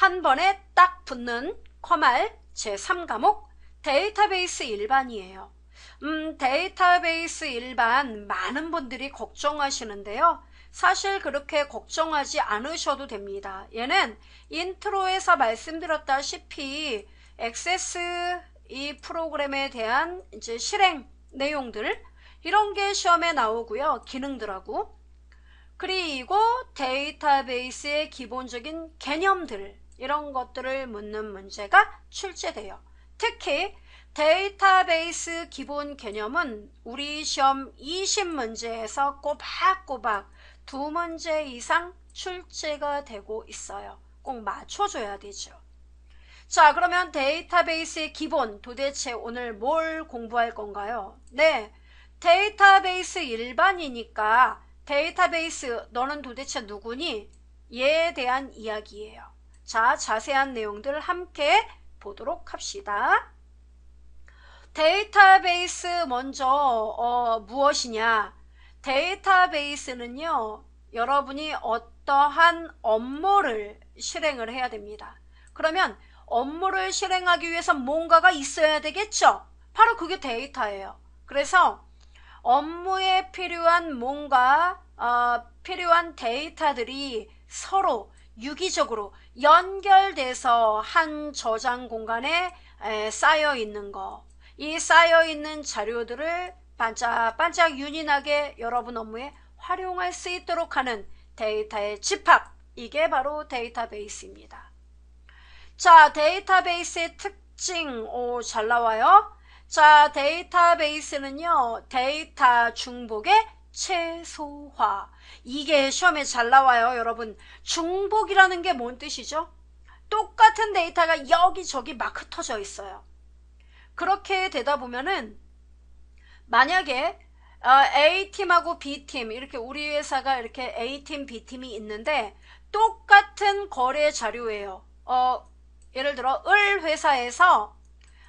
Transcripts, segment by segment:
한 번에 딱 붙는 컴알 제3과목 데이터베이스 일반이에요. 데이터베이스 일반 많은 분들이 걱정하시는데요. 사실 그렇게 걱정하지 않으셔도 됩니다. 얘는 인트로에서 말씀드렸다시피 액세스 이 프로그램에 대한 이제 실행 내용들 이런 게 시험에 나오고요. 기능들하고 그리고 데이터베이스의 기본적인 개념들 이런 것들을 묻는 문제가 출제돼요. 특히 데이터베이스 기본 개념은 우리 시험 20문제에서 꼬박꼬박 2문제 이상 출제가 되고 있어요. 꼭 맞춰줘야 되죠. 자, 그러면 데이터베이스의 기본 도대체 오늘 뭘 공부할 건가요? 네, 데이터베이스 일반이니까 데이터베이스 너는 도대체 누구니? 얘에 대한 이야기예요. 자, 자세한 내용들 함께 보도록 합시다. 데이터베이스 먼저 무엇이냐? 데이터베이스는요, 여러분이 어떠한 업무를 실행을 해야 됩니다. 그러면 업무를 실행하기 위해서 뭔가가 있어야 되겠죠? 바로 그게 데이터예요. 그래서 업무에 필요한 뭔가 필요한 데이터들이 서로 유기적으로 연결돼서 한 저장 공간에 쌓여 있는 거, 이 쌓여 있는 자료들을 반짝반짝 윤인하게 여러분 업무에 활용할 수 있도록 하는 데이터의 집합, 이게 바로 데이터베이스입니다. 자, 데이터베이스의 특징, 잘 나와요. 자, 데이터베이스는요, 데이터 중복의 최소화. 이게 시험에 잘 나와요, 여러분. 중복이라는 게 뭔 뜻이죠? 똑같은 데이터가 여기저기 막 흩어져 있어요. 그렇게 되다 보면은 만약에 A팀하고 B팀, 이렇게 우리 회사가 이렇게 A팀, B팀이 있는데 똑같은 거래 자료예요. 예를 들어 을 회사에서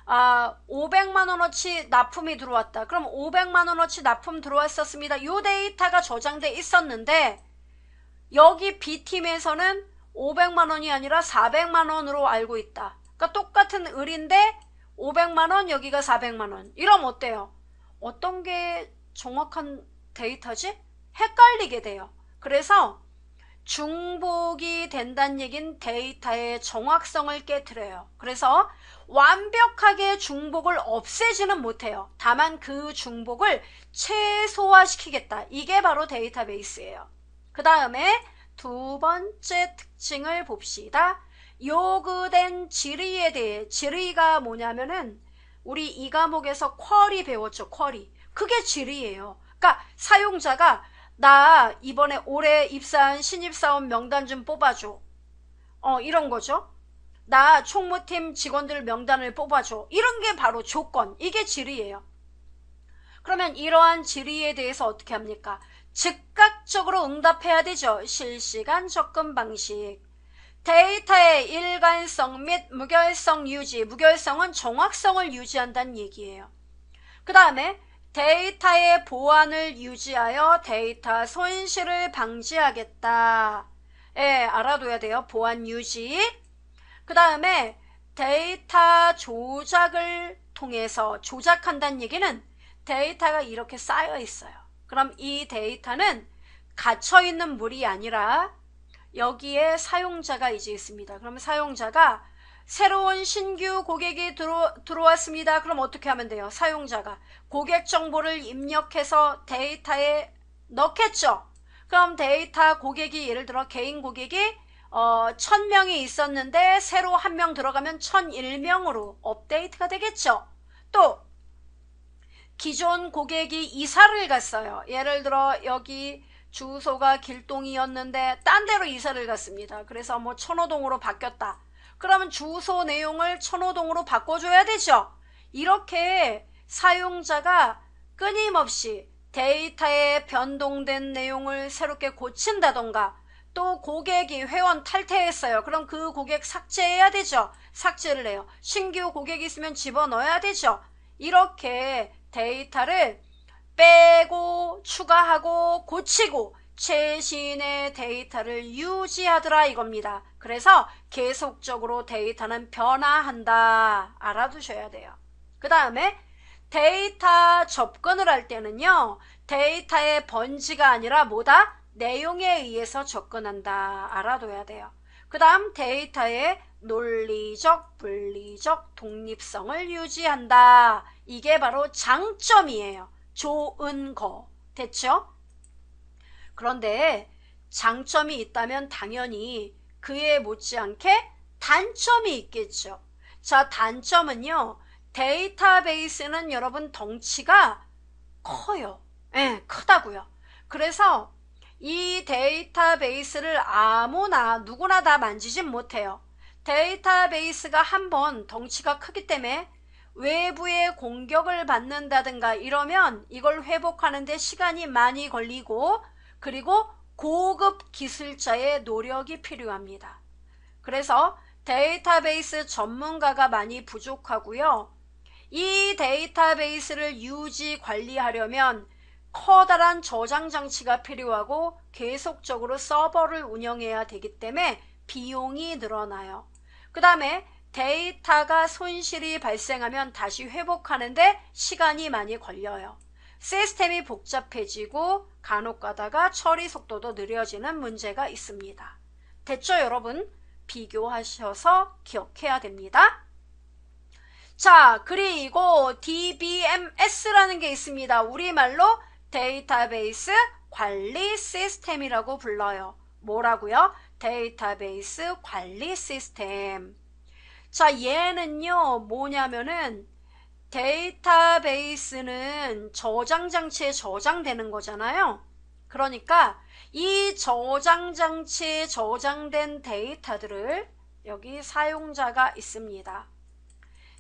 500만원어치 납품이 들어왔다. 그럼 500만원어치 납품 들어왔었습니다. 요 데이터가 저장돼 있었는데 여기 B팀에서는 500만원이 아니라 400만원으로 알고 있다. 그러니까 똑같은 을인데 500만원, 여기가 400만원. 이러면 어때요? 어떤 게 정확한 데이터지? 헷갈리게 돼요. 그래서 중복이 된다는 얘기는 데이터의 정확성을 깨트려요. 그래서 완벽하게 중복을 없애지는 못해요. 다만 그 중복을 최소화시키겠다. 이게 바로 데이터베이스예요. 그 다음에 두 번째 특징을 봅시다. 요구된 질의에 대해, 질의가 뭐냐면은 우리 이 과목에서 쿼리 배웠죠. 쿼리. 그게 질의예요. 그러니까 사용자가 나 이번에 올해 입사한 신입사원 명단 좀 뽑아줘. 이런 거죠. 나 총무팀 직원들 명단을 뽑아줘. 이런 게 바로 조건. 이게 질의예요. 그러면 이러한 질의에 대해서 어떻게 합니까? 즉각적으로 응답해야 되죠. 실시간 접근 방식. 데이터의 일관성 및 무결성 유지. 무결성은 정확성을 유지한다는 얘기예요. 그 다음에 데이터의 보안을 유지하여 데이터 손실을 방지하겠다. 알아둬야 돼요. 보안 유지. 그 다음에 데이터 조작을 통해서, 조작한다는 얘기는 데이터가 이렇게 쌓여 있어요. 그럼 이 데이터는 갇혀있는 물이 아니라 여기에 사용자가 이제 있습니다. 그러면 사용자가 새로운 신규 고객이 들어왔습니다. 그럼 어떻게 하면 돼요? 사용자가 고객 정보를 입력해서 데이터에 넣겠죠. 그럼 데이터 고객이, 예를 들어 개인 고객이 1000명이 있었는데 새로 한 명 들어가면 1001명으로 업데이트가 되겠죠. 또 기존 고객이 이사를 갔어요. 예를 들어 여기 주소가 길동이었는데 딴 데로 이사를 갔습니다. 그래서 뭐 천호동으로 바뀌었다. 그러면 주소 내용을 천호동으로 바꿔줘야 되죠. 이렇게 사용자가 끊임없이 데이터에 변동된 내용을 새롭게 고친다던가, 또 고객이 회원 탈퇴했어요. 그럼 그 고객 삭제해야 되죠. 삭제를 해요. 신규 고객이 있으면 집어넣어야 되죠. 이렇게 데이터를 빼고 추가하고 고치고 최신의 데이터를 유지하더라 이겁니다. 그래서 계속적으로 데이터는 변화한다. 알아두셔야 돼요. 그 다음에 데이터 접근을 할 때는요. 데이터의 번지가 아니라 뭐다? 내용에 의해서 접근한다. 알아둬야 돼요. 그 다음 데이터의 논리적, 물리적 독립성을 유지한다. 이게 바로 장점이에요. 좋은 거. 됐죠? 그런데 장점이 있다면 당연히 그에 못지않게 단점이 있겠죠. 자, 단점은요. 데이터베이스는 여러분 덩치가 커요. 예, 크다고요. 그래서 이 데이터베이스를 아무나 누구나 다 만지진 못해요. 데이터베이스가 한번 덩치가 크기 때문에 외부의 공격을 받는다든가 이러면 이걸 회복하는데 시간이 많이 걸리고 그리고 고급 기술자의 노력이 필요합니다. 그래서 데이터베이스 전문가가 많이 부족하고요. 이 데이터베이스를 유지 관리하려면 커다란 저장 장치가 필요하고 계속적으로 서버를 운영해야 되기 때문에 비용이 늘어나요. 그 다음에 데이터가 손실이 발생하면 다시 회복하는데 시간이 많이 걸려요. 시스템이 복잡해지고 간혹 가다가 처리 속도도 느려지는 문제가 있습니다. 됐죠, 여러분? 비교하셔서 기억해야 됩니다. 자, 그리고 DBMS라는 게 있습니다. 우리말로 데이터베이스 관리 시스템이라고 불러요. 뭐라고요? 데이터베이스 관리 시스템. 자, 얘는요, 뭐냐면은 데이터베이스는 저장 장치에 저장되는 거잖아요. 그러니까 이 저장 장치에 저장된 데이터들을 여기 사용자가 있습니다.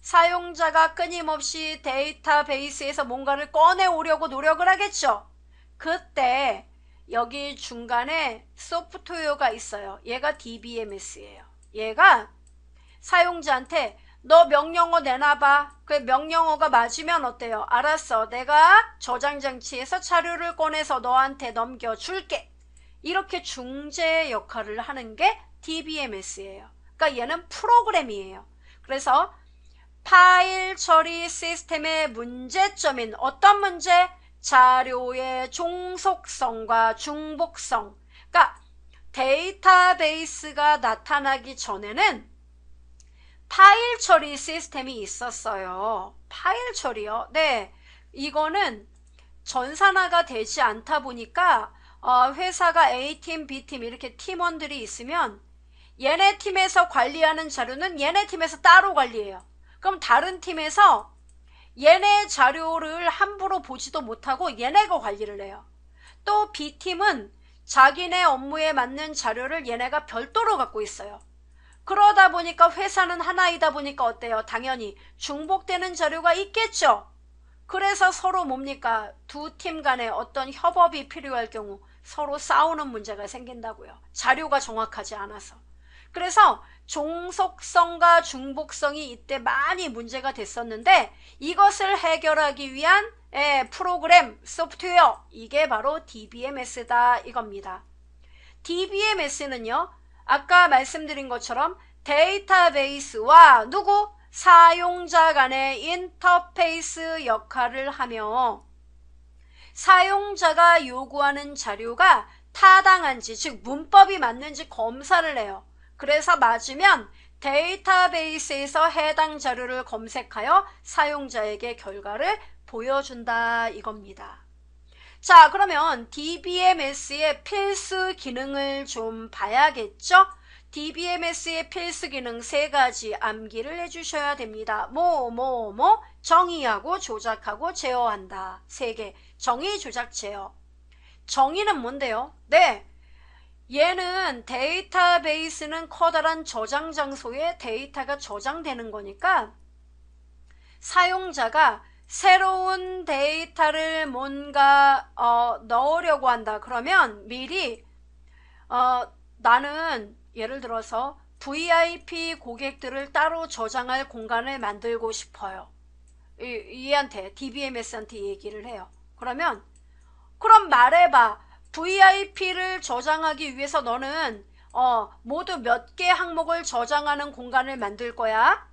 사용자가 끊임없이 데이터베이스에서 뭔가를 꺼내오려고 노력을 하겠죠. 그때 여기 중간에 소프트웨어가 있어요. 얘가 DBMS예요. 얘가 사용자한테 너 명령어 내놔봐. 그 명령어가 맞으면 어때요? 알았어. 내가 저장장치에서 자료를 꺼내서 너한테 넘겨줄게. 이렇게 중재 역할을 하는 게 DBMS예요. 그러니까 얘는 프로그램이에요. 그래서 파일 처리 시스템의 문제점인 어떤 문제? 자료의 종속성과 중복성. 그러니까 데이터베이스가 나타나기 전에는 파일 처리 시스템이 있었어요. 파일 처리요? 네. 이거는 전산화가 되지 않다 보니까 회사가 A팀, B팀 이렇게 팀원들이 있으면 얘네 팀에서 관리하는 자료는 얘네 팀에서 따로 관리해요. 그럼 다른 팀에서 얘네 자료를 함부로 보지도 못하고 얘네가 관리를 해요. 또 B팀은 자기네 업무에 맞는 자료를 얘네가 별도로 갖고 있어요. 그러다 보니까 회사는 하나이다 보니까 어때요? 당연히 중복되는 자료가 있겠죠. 그래서 서로 뭡니까? 두 팀 간에 어떤 협업이 필요할 경우 서로 싸우는 문제가 생긴다고요. 자료가 정확하지 않아서. 그래서 종속성과 중복성이 이때 많이 문제가 됐었는데 이것을 해결하기 위한 프로그램, 소프트웨어, 이게 바로 DBMS다 이겁니다. DBMS는요. 아까 말씀드린 것처럼 데이터베이스와 누구? 사용자 간의 인터페이스 역할을 하며 사용자가 요구하는 자료가 타당한지, 즉 문법이 맞는지 검사를 해요. 그래서 맞으면 데이터베이스에서 해당 자료를 검색하여 사용자에게 결과를 보여준다 이겁니다. 자, 그러면 DBMS의 필수 기능을 좀 봐야겠죠? DBMS의 필수 기능 3가지 암기를 해주셔야 됩니다. 정의하고 조작하고 제어한다. 3개. 정의, 조작, 제어. 정의는 뭔데요? 네. 얘는 데이터베이스는 커다란 저장 장소에 데이터가 저장되는 거니까 사용자가 새로운 데이터를 뭔가 넣으려고 한다. 그러면 미리 나는 예를 들어서 VIP 고객들을 따로 저장할 공간을 만들고 싶어요. 얘한테 DBMS한테 얘기를 해요. 그럼 말해봐. VIP를 저장하기 위해서 너는 모두 몇 개 항목을 저장하는 공간을 만들 거야.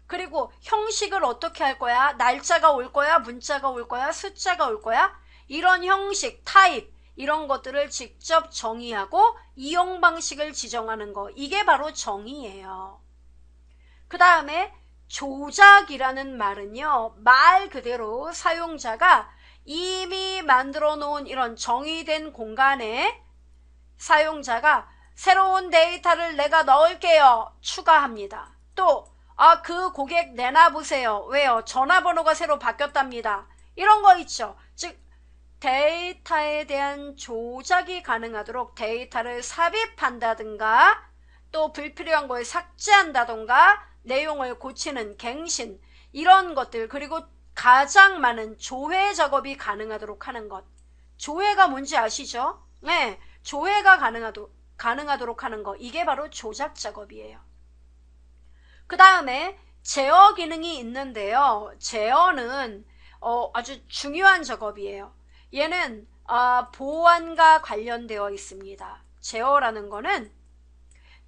그리고 형식을 어떻게 할 거야? 날짜가 올 거야? 문자가 올 거야? 숫자가 올 거야? 이런 형식, 타입, 이런 것들을 직접 정의하고 이용 방식을 지정하는 거. 이게 바로 정의예요. 그 다음에 조작이라는 말은요, 말 그대로 사용자가 이미 만들어 놓은 이런 정의된 공간에 사용자가 새로운 데이터를 내가 넣을게요. 추가합니다. 또 그 고객 내놔보세요. 왜요? 전화번호가 새로 바뀌었답니다. 이런 거 있죠. 즉 데이터에 대한 조작이 가능하도록 데이터를 삽입한다든가 또 불필요한 걸 삭제한다든가 내용을 고치는 갱신, 이런 것들, 그리고 가장 많은 조회 작업이 가능하도록 하는 것. 조회가 뭔지 아시죠? 네, 조회가 가능하도록 하는 거. 이게 바로 조작 작업이에요. 그 다음에 제어 기능이 있는데요. 제어는 아주 중요한 작업이에요. 얘는 보안과 관련되어 있습니다. 제어라는 거는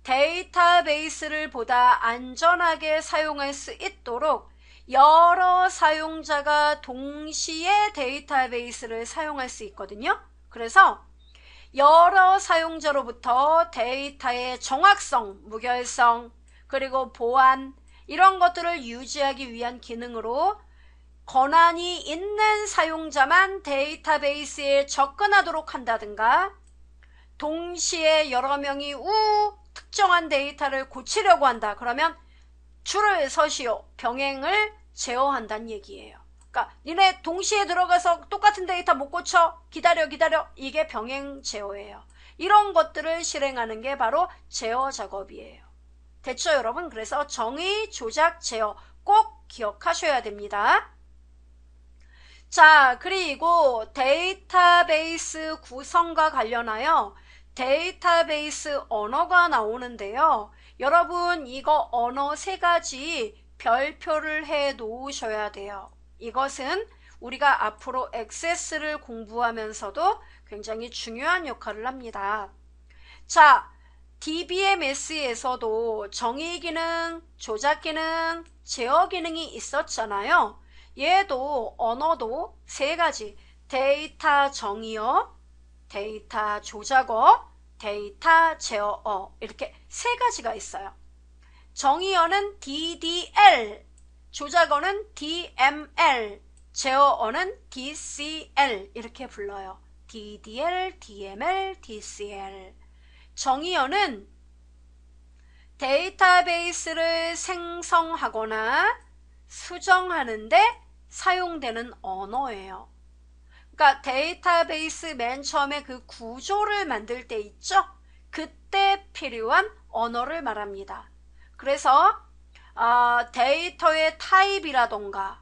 데이터베이스를 보다 안전하게 사용할 수 있도록 여러 사용자가 동시에 데이터베이스를 사용할 수 있거든요. 그래서 여러 사용자로부터 데이터의 정확성, 무결성, 그리고 보안, 이런 것들을 유지하기 위한 기능으로 권한이 있는 사용자만 데이터베이스에 접근하도록 한다든가, 동시에 여러 명이 특정한 데이터를 고치려고 한다. 그러면 줄을 서시오. 병행을 제어한다는 얘기예요. 그러니까 니네 동시에 들어가서 똑같은 데이터 못 고쳐. 기다려. 이게 병행 제어예요. 이런 것들을 실행하는 게 바로 제어 작업이에요. 됐죠, 여러분? 그래서 정의, 조작, 제어 꼭 기억하셔야 됩니다. 자, 그리고 데이터베이스 구성과 관련하여 데이터베이스 언어가 나오는데요. 여러분, 이거 언어 3가지 별표를 해 놓으셔야 돼요. 이것은 우리가 앞으로 액세스를 공부하면서도 굉장히 중요한 역할을 합니다. 자, DBMS에서도 정의 기능, 조작 기능, 제어 기능이 있었잖아요. 얘도 언어도 3가지, 데이터 정의어, 데이터 조작어, 데이터 제어어, 이렇게 3가지가 있어요. 정의어는 DDL, 조작어는 DML, 제어어는 DCL 이렇게 불러요. DDL, DML, DCL. 정의어는 데이터베이스를 생성하거나 수정하는데 사용되는 언어예요. 그러니까 데이터베이스 맨 처음에 그 구조를 만들 때 있죠? 그때 필요한 언어를 말합니다. 그래서 데이터의 타입이라던가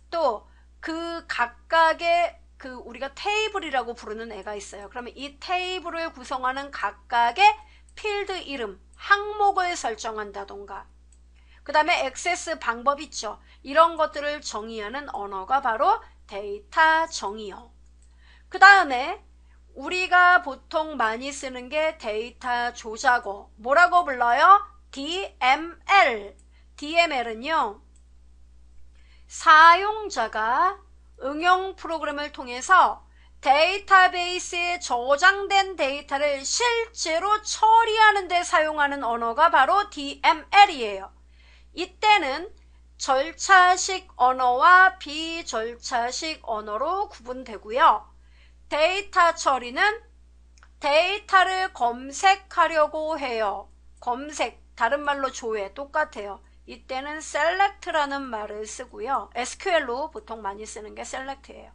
또 그 각각의 우리가 테이블이라고 부르는 애가 있어요. 그러면 이 테이블을 구성하는 각각의 필드 이름, 항목을 설정한다던가, 그 다음에 액세스 방법 있죠. 이런 것들을 정의하는 언어가 바로 데이터 정의어. 그 다음에 우리가 보통 많이 쓰는 게 데이터 조작어. 뭐라고 불러요? DML. DML은요, 사용자가 응용 프로그램을 통해서 데이터베이스에 저장된 데이터를 실제로 처리하는 데 사용하는 언어가 바로 DML이에요. 이때는 절차식 언어와 비절차식 언어로 구분되고요. 데이터 처리는 데이터를 검색하려고 해요. 검색, 다른 말로 조회, 똑같아요. 이때는 select라는 말을 쓰고요. SQL로 보통 많이 쓰는 게 select예요.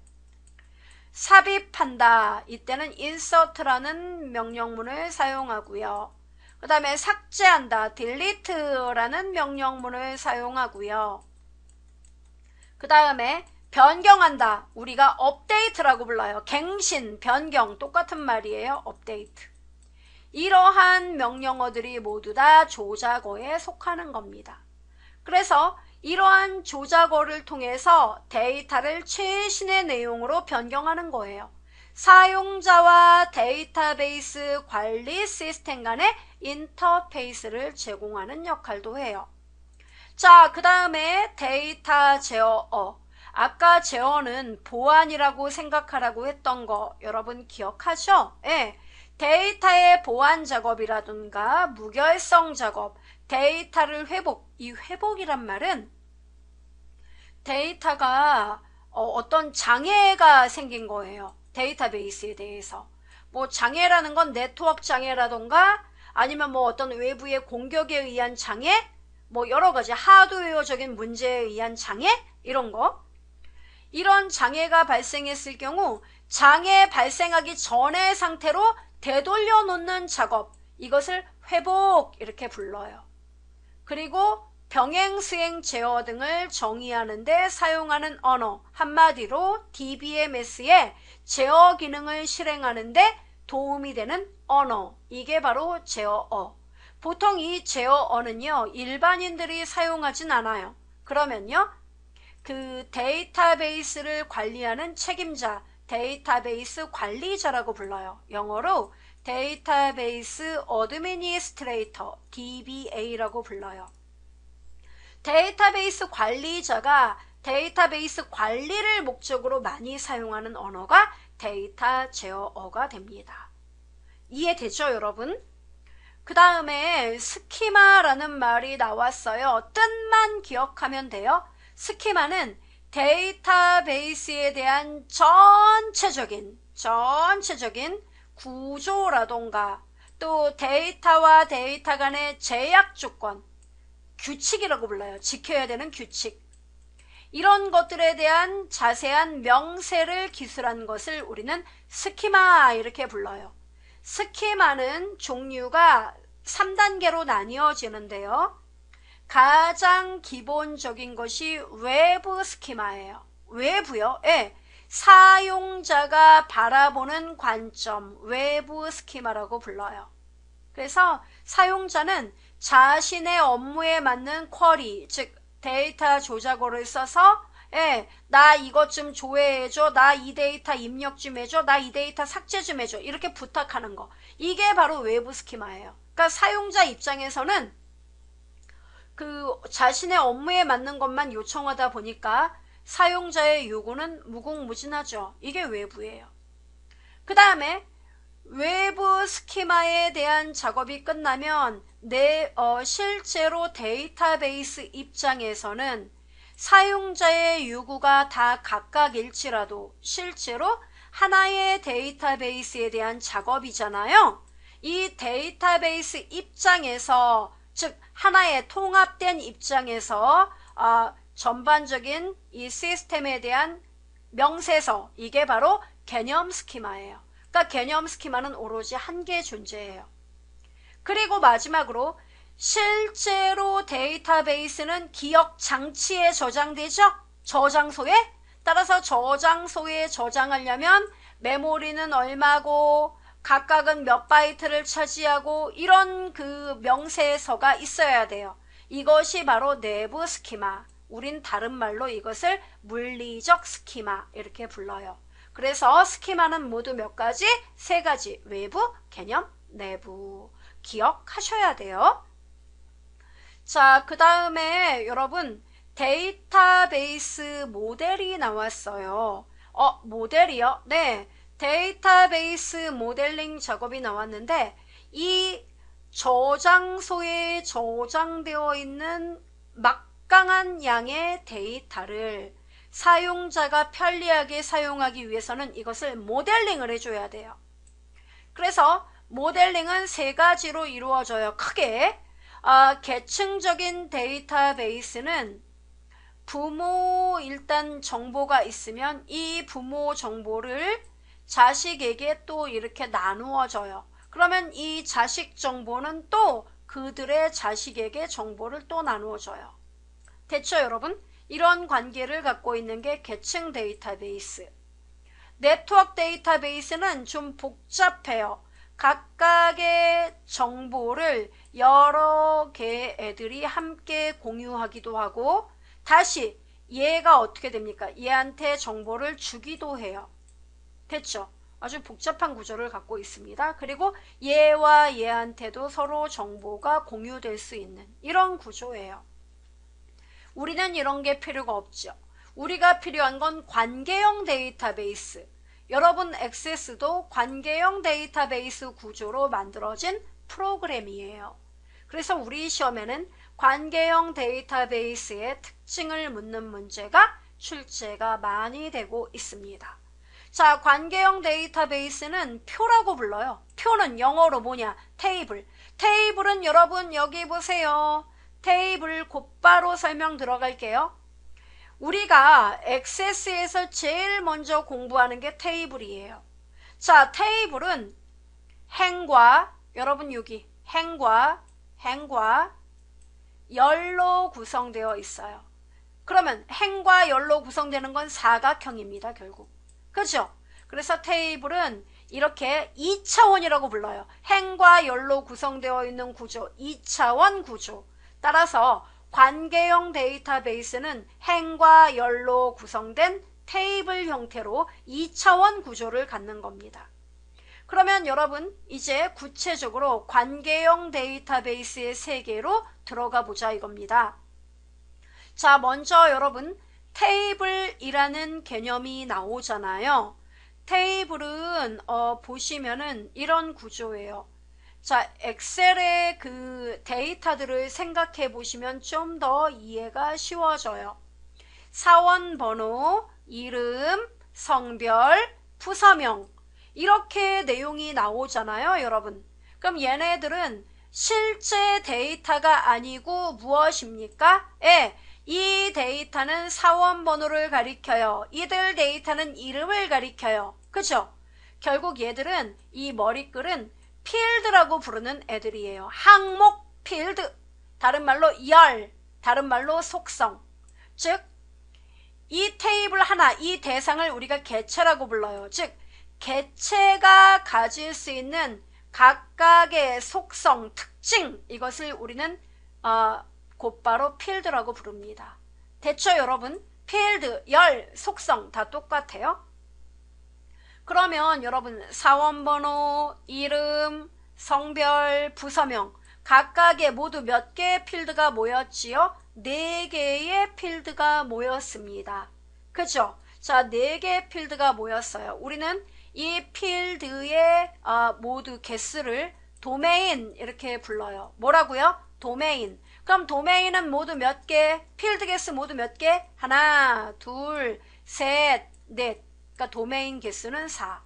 삽입한다, 이때는 insert라는 명령문을 사용하고요. 그 다음에 삭제한다, delete라는 명령문을 사용하고요. 그 다음에 변경한다, 우리가 update라고 불러요. 갱신, 변경, 똑같은 말이에요. update. 이러한 명령어들이 모두 다 조작어에 속하는 겁니다. 그래서 이러한 조작어를 통해서 데이터를 최신의 내용으로 변경하는 거예요. 사용자와 데이터베이스 관리 시스템 간의 인터페이스를 제공하는 역할도 해요. 자, 그 다음에 데이터 제어어. 아까 제어는 보안이라고 생각하라고 했던 거 여러분 기억하죠? 예. 데이터의 보안 작업이라든가 무결성 작업, 데이터를 회복. 이 회복이란 말은 데이터가 어떤 장애가 생긴 거예요. 데이터베이스에 대해서. 뭐 장애라는 건 네트워크 장애라던가 아니면 뭐 어떤 외부의 공격에 의한 장애, 뭐 여러 가지 하드웨어적인 문제에 의한 장애 이런 거. 이런 장애가 발생했을 경우 장애 발생하기 전의 상태로 되돌려 놓는 작업, 이것을 회복 이렇게 불러요. 그리고 병행, 수행, 제어 등을 정의하는 데 사용하는 언어, 한마디로 DBMS의 제어 기능을 실행하는 데 도움이 되는 언어, 이게 바로 제어어. 보통 이 제어어는요, 일반인들이 사용하진 않아요. 그러면요, 그 데이터베이스를 관리하는 책임자, 데이터베이스 관리자라고 불러요. 영어로 데이터베이스 어드미니스트레이터, DBA라고 불러요. 데이터베이스 관리자가 데이터베이스 관리를 목적으로 많이 사용하는 언어가 데이터 제어어가 됩니다. 이해되죠, 여러분? 그 다음에 스키마라는 말이 나왔어요. 뜻만 기억하면 돼요. 스키마는 데이터베이스에 대한 전체적인 구조라던가 또 데이터와 데이터 간의 제약 조건, 규칙이라고 불러요. 지켜야 되는 규칙. 이런 것들에 대한 자세한 명세를 기술한 것을 우리는 스키마 이렇게 불러요. 스키마는 종류가 3단계로 나뉘어지는데요. 가장 기본적인 것이 외부 스키마예요. 외부요? 예. 사용자가 바라보는 관점, 외부 스키마라고 불러요. 그래서 사용자는 자신의 업무에 맞는 쿼리, 즉 데이터 조작어를 써서 나 이것 좀 조회해줘, 나 이 데이터 입력 좀 해줘, 나 이 데이터 삭제 좀 해줘, 이렇게 부탁하는 거. 이게 바로 외부 스키마예요. 그러니까 사용자 입장에서는 그 자신의 업무에 맞는 것만 요청하다 보니까 사용자의 요구는 무궁무진하죠. 이게 외부예요. 그 다음에 외부 스키마에 대한 작업이 끝나면 실제로 데이터베이스 입장에서는 사용자의 요구가 다 각각일지라도 실제로 하나의 데이터베이스에 대한 작업이잖아요. 이 데이터베이스 입장에서, 즉 하나의 통합된 입장에서 전반적인 이 시스템에 대한 명세서, 이게 바로 개념 스키마예요. 그러니까 개념 스키마는 오로지 한 개 존재해요. 그리고 마지막으로 실제로 데이터베이스는 기억 장치에 저장되죠? 저장소에? 따라서 저장소에 저장하려면 메모리는 얼마고 각각은 몇 바이트를 차지하고 이런 그 명세서가 있어야 돼요. 이것이 바로 내부 스키마. 우린 다른 말로 이것을 물리적 스키마 이렇게 불러요. 그래서 스키마는 모두 몇 가지? 3가지. 외부, 개념, 내부. 기억하셔야 돼요. 자, 그 다음에 여러분 데이터베이스 모델이 나왔어요. 모델이요? 네. 데이터베이스 모델링 작업이 나왔는데 이 저장소에 저장되어 있는 막강한 양의 데이터를 사용자가 편리하게 사용하기 위해서는 이것을 모델링을 해줘야 돼요. 그래서 모델링은 3가지로 이루어져요. 크게 계층적인 데이터베이스는 부모 일단 정보가 있으면 이 부모 정보를 자식에게 또 이렇게 나누어줘요. 그러면 이 자식 정보는 또 그들의 자식에게 정보를 또 나누어줘요. 됐죠, 여러분? 이런 관계를 갖고 있는 게 계층 데이터베이스. 네트워크 데이터베이스는 좀 복잡해요. 각각의 정보를 여러 개의 애들이 함께 공유하기도 하고 다시 얘가 어떻게 됩니까? 얘한테 정보를 주기도 해요. 됐죠? 아주 복잡한 구조를 갖고 있습니다. 그리고 얘와 얘한테도 서로 정보가 공유될 수 있는 이런 구조예요. 우리는 이런 게 필요가 없죠. 우리가 필요한 건 관계형 데이터베이스. 여러분 액세스도 관계형 데이터베이스 구조로 만들어진 프로그램이에요. 그래서 우리 시험에는 관계형 데이터베이스의 특징을 묻는 문제가 출제가 많이 되고 있습니다. 자, 관계형 데이터베이스는 표라고 불러요. 표는 영어로 뭐냐? 테이블. 테이블은 여러분 여기 보세요. 테이블 곧바로 설명 들어갈게요. 우리가 액세스에서 제일 먼저 공부하는 게 테이블이에요. 자, 테이블은 행과 여러분 여기 행과 열로 구성되어 있어요. 그러면 행과 열로 구성되는 건 사각형입니다, 결국. 그죠? 그래서 테이블은 이렇게 2차원이라고 불러요. 행과 열로 구성되어 있는 구조, 2차원 구조. 따라서 관계형 데이터베이스는 행과 열로 구성된 테이블 형태로 2차원 구조를 갖는 겁니다. 그러면 여러분 이제 구체적으로 관계형 데이터베이스의 세계로 들어가 보자 이겁니다. 자, 먼저 여러분 테이블이라는 개념이 나오잖아요. 테이블은 보시면은 이런 구조예요. 자, 엑셀의 그 데이터들을 생각해 보시면 좀 더 이해가 쉬워져요. 사원 번호, 이름, 성별, 부서명 이렇게 내용이 나오잖아요, 여러분. 그럼 얘네들은 실제 데이터가 아니고 무엇입니까? 이 데이터는 사원 번호를 가리켜요. 이들 데이터는 이름을 가리켜요. 그죠? 결국 얘들은 이 머리글은 필드라고 부르는 애들이에요. 항목 필드. 다른 말로 열. 다른 말로 속성. 즉, 이 테이블 하나, 이 대상을 우리가 개체라고 불러요. 즉, 개체가 가질 수 있는 각각의 속성, 특징, 이것을 우리는 곧바로 필드라고 부릅니다. 됐죠, 여러분? 필드, 열, 속성 다 똑같아요. 그러면 여러분 사원번호, 이름, 성별, 부서명 각각의 모두 몇 개의 필드가 모였지요? 4개의 필드가 모였습니다. 그죠? 자, 4개의 필드가 모였어요. 우리는 이 필드의 모두 개수를 도메인 이렇게 불러요. 뭐라고요? 도메인. 그럼 도메인은 모두 몇 개? 필드 개수 모두 몇 개? 하나, 둘, 셋, 넷. 그러니까 도메인 개수는 4.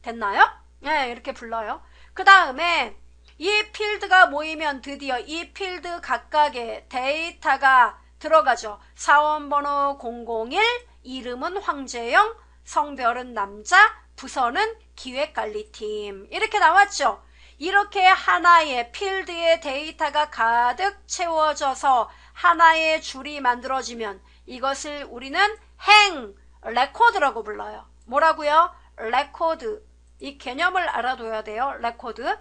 됐나요? 네, 이렇게 불러요. 그 다음에 이 필드가 모이면 드디어 이 필드 각각의 데이터가 들어가죠. 사원번호 001, 이름은 황재영, 성별은 남자, 부서는 기획관리팀. 이렇게 나왔죠. 이렇게 하나의 필드의 데이터가 가득 채워져서 하나의 줄이 만들어지면 이것을 우리는 레코드라고 불러요. 뭐라고요? 레코드. 이 개념을 알아둬야 돼요. 레코드.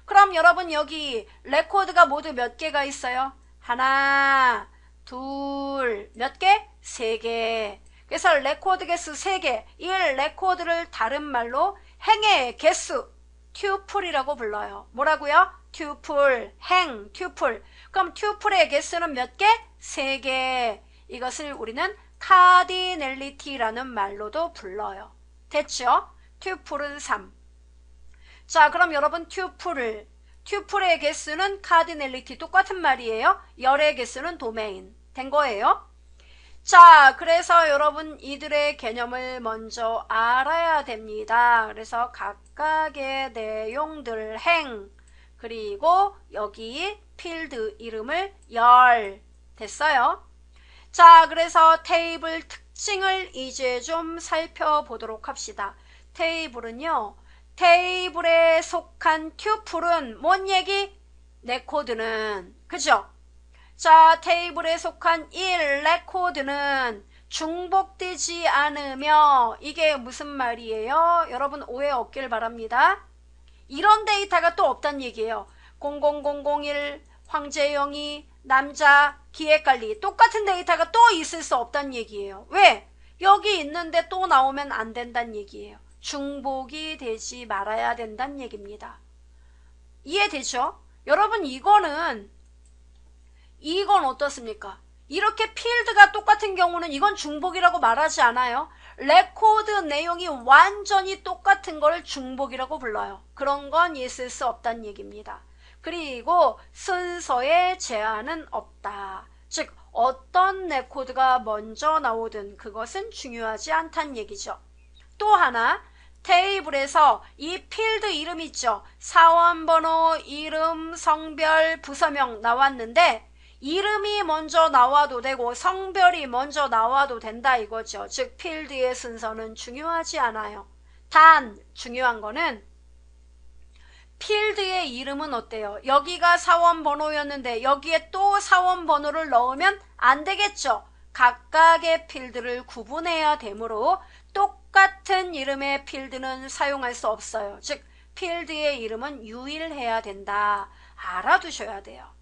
그럼 여러분 여기 레코드가 모두 몇 개가 있어요? 하나, 둘, 몇 개? 3개. 그래서 레코드 개수 3개. 이 레코드를 다른 말로 행의 개수, 튜플이라고 불러요. 뭐라고요? 튜플, 튜플. 그럼 튜플의 개수는 몇 개? 3개. 이것을 우리는 카디넬리티라는 말로도 불러요. 됐죠? 튜플은 3. 자, 그럼 여러분 튜플의 개수는 카디넬리티 똑같은 말이에요. 열의 개수는 도메인. 된 거예요. 자, 그래서 여러분 이들의 개념을 먼저 알아야 됩니다. 그래서 각각의 내용들 그리고 여기 필드 이름을 열. 됐어요? 자, 그래서 테이블 특징을 이제 좀 살펴보도록 합시다. 테이블은요, 테이블에 속한 튜플은 뭔 얘기? 레코드는, 그죠? 자, 테이블에 속한 1 레코드는 중복되지 않으며, 이게 무슨 말이에요? 여러분 오해 없길 바랍니다. 이런 데이터가 또 없단 얘기예요. 00001 황재영이 남자 기획관리 똑같은 데이터가 또 있을 수 없단 얘기예요. 왜? 여기 있는데 또 나오면 안 된다는 얘기예요. 중복이 되지 말아야 된다는 얘기입니다. 이해되죠? 여러분 이건 어떻습니까? 이렇게 필드가 똑같은 경우는 이건 중복이라고 말하지 않아요. 레코드 내용이 완전히 똑같은 걸 중복이라고 불러요. 그런 건 있을 수 없다는 얘기입니다. 그리고 순서에 제한은 없다. 즉 어떤 레코드가 먼저 나오든 그것은 중요하지 않다는 얘기죠. 또 하나, 테이블에서 이 필드 이름 있죠. 사원번호, 이름, 성별, 부서명 나왔는데 이름이 먼저 나와도 되고 성별이 먼저 나와도 된다 이거죠. 즉 필드의 순서는 중요하지 않아요. 단 중요한 거는 필드의 이름은 어때요? 여기가 사원번호였는데 여기에 또 사원번호를 넣으면 안 되겠죠. 각각의 필드를 구분해야 되므로 똑같은 이름의 필드는 사용할 수 없어요. 즉 필드의 이름은 유일해야 된다. 알아두셔야 돼요.